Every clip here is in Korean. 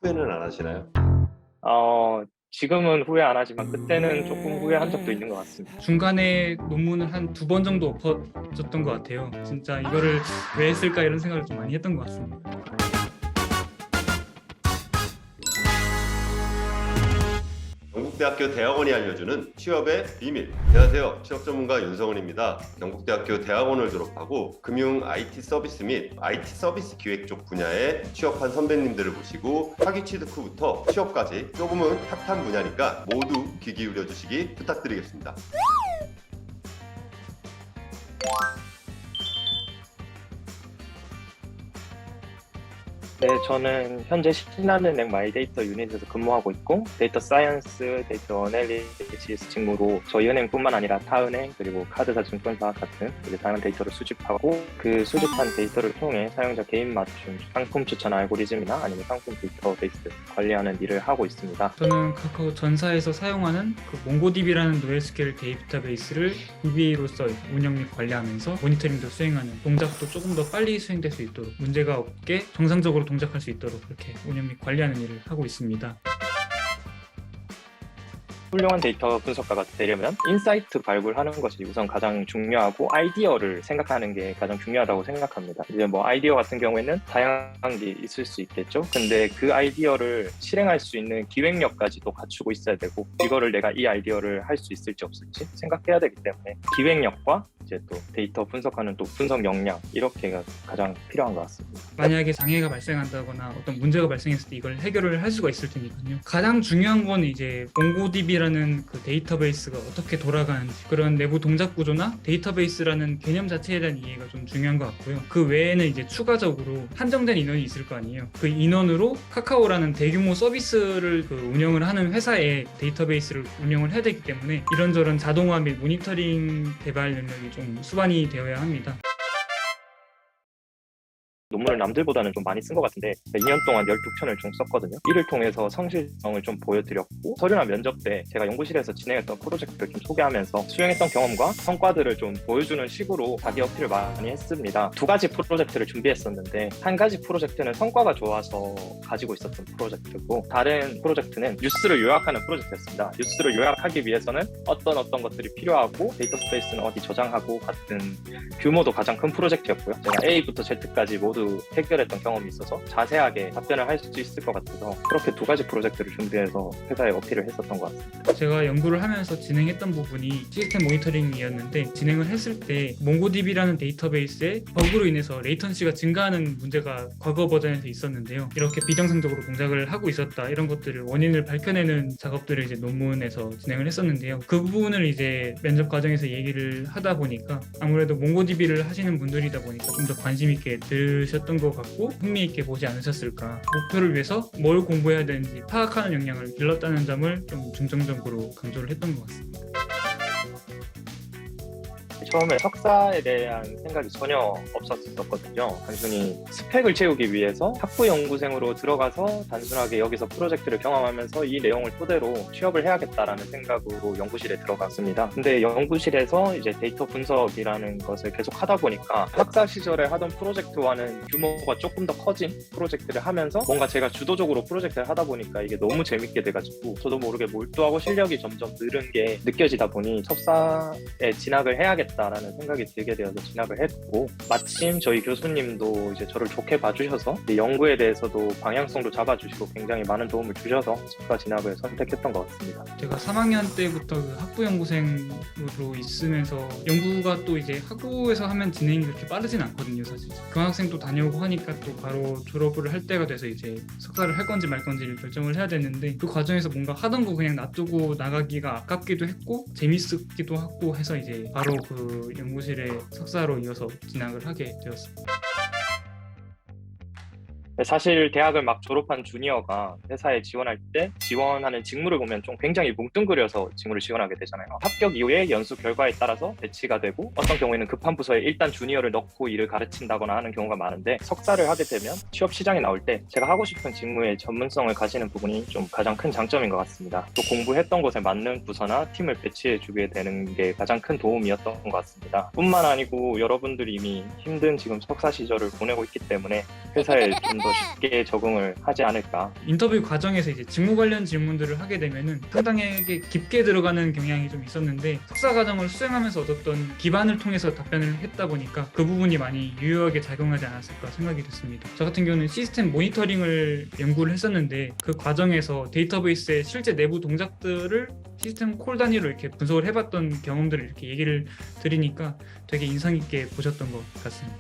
후회는 안 하시나요? 지금은 후회 안 하지만 그때는 조금 후회한 적도 있는 것 같습니다. 중간에 논문을 한 2번 정도 엎어졌던 것 같아요. 진짜 이거를 왜 했을까 이런 생각을 좀 많이 했던 것 같습니다. 경북대학교 대학원이 알려주는 취업의 비밀. 안녕하세요. 취업 전문가 윤성은입니다. 경북대학교 대학원을 졸업하고 금융 IT 서비스 및 IT 서비스 기획 쪽 분야에 취업한 선배님들을 모시고 학위 취득 후부터 취업까지 조금은 핫한 분야니까 모두 귀 기울여 주시기 부탁드리겠습니다. 네, 저는 현재 신한은행 마이데이터 유닛에서 근무하고 있고 데이터 사이언스, 데이터 어널리시스 직무로 저희 은행뿐만 아니라 타은행 그리고 카드사, 증권사 같은 다양한 데이터를 수집하고 그 수집한 데이터를 통해 사용자 개인 맞춤 상품 추천 알고리즘이나 아니면 상품 데이터베이스 관리하는 일을 하고 있습니다. 저는 카카오 전사에서 사용하는 그 몽고DB라는 노에스QL 데이터베이스를 DB로서 운영 및 관리하면서 모니터링도 수행하는 동작도 조금 더 빨리 수행될 수 있도록 문제가 없게 정상적으로 동작할 수 있도록 그렇게 운영 및 관리하는 일을 하고 있습니다. 훌륭한 데이터 분석가가 되려면 인사이트 발굴하는 것이 우선 가장 중요하고 아이디어를 생각하는 게 가장 중요하다고 생각합니다. 이제 아이디어 같은 경우에는 다양한 게 있을 수 있겠죠. 근데 그 아이디어를 실행할 수 있는 기획력까지도 갖추고 있어야 되고 이거를 내가 이 아이디어를 할 수 있을지 없을지 생각해야 되기 때문에 기획력과 이제 또 데이터 분석하는 또 분석 역량 이렇게가 가장 필요한 것 같습니다. 만약에 장애가 발생한다거나 어떤 문제가 발생했을 때 이걸 해결을 할 수가 있을 테니까요. 가장 중요한 건 이제 몽고DB라는 그 데이터베이스가 어떻게 돌아가는지 그런 내부 동작 구조나 데이터베이스라는 개념 자체에 대한 이해가 좀 중요한 것 같고요. 그 외에는 이제 추가적으로 한정된 인원이 있을 거 아니에요. 그 인원으로 카카오라는 대규모 서비스를 운영을 하는 회사의 데이터베이스를 운영을 해야 되기 때문에 이런저런 자동화 및 모니터링 개발 능력이 좀 수반이 되어야 합니다. 논문을 남들보다는 좀 많이 쓴 것 같은데 2년 동안 12편을 총 썼거든요. 이를 통해서 성실성을 좀 보여드렸고 서류나 면접 때 제가 연구실에서 진행했던 프로젝트를 좀 소개하면서 수행했던 경험과 성과들을 좀 보여주는 식으로 자기 어필을 많이 했습니다. 2가지 프로젝트를 준비했었는데 한 가지 프로젝트는 성과가 좋아서 가지고 있었던 프로젝트고 다른 프로젝트는 뉴스를 요약하는 프로젝트였습니다. 뉴스를 요약하기 위해서는 어떤 것들이 필요하고 데이터베이스는 어디 저장하고 같은 규모도 가장 큰 프로젝트였고요. 제가 A부터 Z까지 모두 해결했던 경험이 있어서 자세하게 답변을 할 수 있을 것 같아서 그렇게 2가지 프로젝트를 준비해서 회사에 어필을 했었던 것 같습니다. 제가 연구를 하면서 진행했던 부분이 시스템 모니터링이었는데 진행을 했을 때 몽고DB라는 데이터베이스에 버그로 인해서 레이턴시가 증가하는 문제가 과거 버전에서 있었는데요. 이렇게 비정상적으로 동작을 하고 있었다 이런 것들을 원인을 밝혀내는 작업들을 이제 논문에서 진행을 했었는데요. 그 부분을 이제 면접 과정에서 얘기를 하다 보니까 아무래도 몽고DB를 하시는 분들이다 보니까 좀 더 관심 있게 들으셨던 것 같고 흥미있게 보지 않으셨을까. 목표를 위해서 뭘 공부해야 되는지 파악하는 역량을 길렀다는 점을 좀 중점적으로 강조를 했던 것 같습니다. 처음에 석사에 대한 생각이 전혀 없었거든요. 단순히 스펙을 채우기 위해서 학부 연구생으로 들어가서 단순하게 여기서 프로젝트를 경험하면서 이 내용을 토대로 취업을 해야겠다라는 생각으로 연구실에 들어갔습니다. 근데 연구실에서 이제 데이터 분석이라는 것을 계속 하다 보니까 학사 시절에 하던 프로젝트와는 규모가 조금 더 커진 프로젝트를 하면서 뭔가 제가 주도적으로 프로젝트를 하다 보니까 이게 너무 재밌게 돼가지고 저도 모르게 몰두하고 실력이 점점 늘은 게 느껴지다 보니 석사에 진학을 해야겠다 라는 생각이 들게 되어서 진학을 했고 마침 저희 교수님도 이제 저를 좋게 봐주셔서 연구에 대해서도 방향성도 잡아주시고 굉장히 많은 도움을 주셔서 석사 진학을 선택했던 것 같습니다. 제가 3학년 때부터 그 학부 연구생으로 있으면서 연구가 또 이제 학부에서 하면 진행이 그렇게 빠르진 않거든요. 사실 교환학생도 다녀오고 하니까 또 바로 졸업을 할 때가 돼서 이제 석사를 할 건지 말 건지를 결정을 해야 되는데 그 과정에서 뭔가 하던 거 그냥 놔두고 나가기가 아깝기도 했고 재밌었기도 하고 해서 이제 바로 그 연구실에 석사로 이어서 진학을 하게 되었습니다. 사실 대학을 막 졸업한 주니어가 회사에 지원할 때 지원하는 직무를 보면 좀 굉장히 뭉뚱그려서 직무를 지원하게 되잖아요. 합격 이후에 연수 결과에 따라서 배치가 되고 어떤 경우에는 급한 부서에 일단 주니어를 넣고 일을 가르친다거나 하는 경우가 많은데 석사를 하게 되면 취업 시장에 나올 때 제가 하고 싶은 직무의 전문성을 가지는 부분이 좀 가장 큰 장점인 것 같습니다. 또 공부했던 곳에 맞는 부서나 팀을 배치해 주게 되는 게 가장 큰 도움이었던 것 같습니다. 뿐만 아니고 여러분들이 이미 힘든 지금 석사 시절을 보내고 있기 때문에 회사에 좀 더 더 쉽게 적응을 하지 않을까. 인터뷰 과정에서 이제 직무 관련 질문들을 하게 되면은 상당하게 깊게 들어가는 경향이 좀 있었는데 석사 과정을 수행하면서 얻었던 기반을 통해서 답변을 했다 보니까 그 부분이 많이 유효하게 작용하지 않았을까 생각이 됐습니다. 저 같은 경우는 시스템 모니터링을 연구를 했었는데 그 과정에서 데이터베이스의 실제 내부 동작들을 시스템 콜 단위로 이렇게 분석을 해봤던 경험들을 이렇게 얘기를 드리니까 되게 인상 깊게 보셨던 것 같습니다.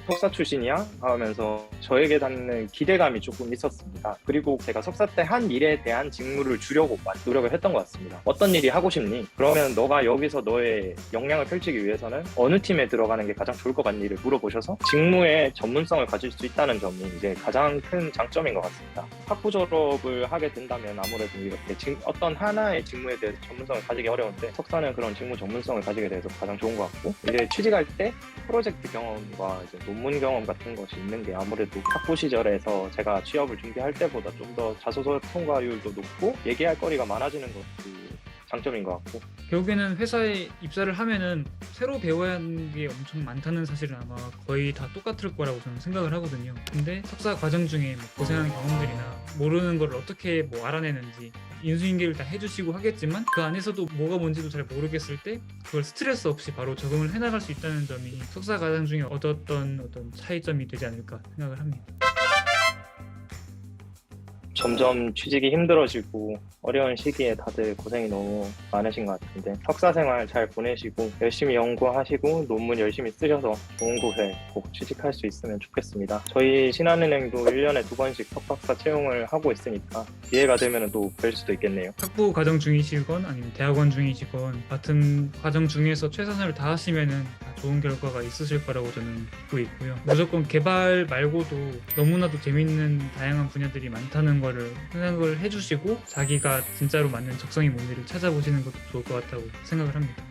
석사 출신이야? 하면서 저에게 닿는 기대감이 조금 있었습니다. 그리고 제가 석사 때 한 일에 대한 직무를 주려고 노력을 했던 것 같습니다. 어떤 일이 하고 싶니? 그러면 너가 여기서 너의 역량을 펼치기 위해서는 어느 팀에 들어가는 게 가장 좋을 것 같니를 물어보셔서 직무의 전문성을 가질 수 있다는 점이 이제 가장 큰 장점인 것 같습니다. 학부 졸업을 하게 된다면 아무래도 이렇게 어떤 하나의 직무에 대해서 전문성을 가지기 어려운데 석사는 그런 직무 전문성을 가지게 돼서 가장 좋은 것 같고, 이제 취직할 때 프로젝트 경험과 이제 논문 경험 같은 것이 있는 게 아무래도 학부 시절에서 제가 취업을 준비할 때보다 좀 더 자소서 통과율도 높고 얘기할 거리가 많아지는 것도 장점인 것 같고, 결국에는 회사에 입사를 하면은 새로 배워야 하는 게 엄청 많다는 사실은 아마 거의 다 똑같을 거라고 저는 생각을 하거든요. 근데 석사 과정 중에 뭐 고생한 경험들이나 모르는 걸 어떻게 뭐 알아내는지 인수인계를 다 해주시고 하겠지만 그 안에서도 뭐가 뭔지도 잘 모르겠을 때 그걸 스트레스 없이 바로 적응을 해나갈 수 있다는 점이 석사 과정 중에 얻었던 어떤 차이점이 되지 않을까 생각을 합니다. 점점 취직이 힘들어지고 어려운 시기에 다들 고생이 너무 많으신 것 같은데 석사 생활 잘 보내시고 열심히 연구하시고 논문 열심히 쓰셔서 좋은 곳에 꼭 취직할 수 있으면 좋겠습니다. 저희 신한은행도 1년에 2번씩 석박사 채용을 하고 있으니까 기회가 되면 또 뵐 수도 있겠네요. 학부 과정 중이시건 아니면 대학원 중이시건 같은 과정 중에서 최선을 다하시면은 다 좋은 결과가 있으실 거라고 저는 믿고 있고요. 무조건 개발 말고도 너무나도 재밌는 다양한 분야들이 많다는 거를 생각을 해주시고 자기가 진짜로 맞는 적성이 뭔지를 찾아보시는 것도 좋을 것 같다고 생각을 합니다.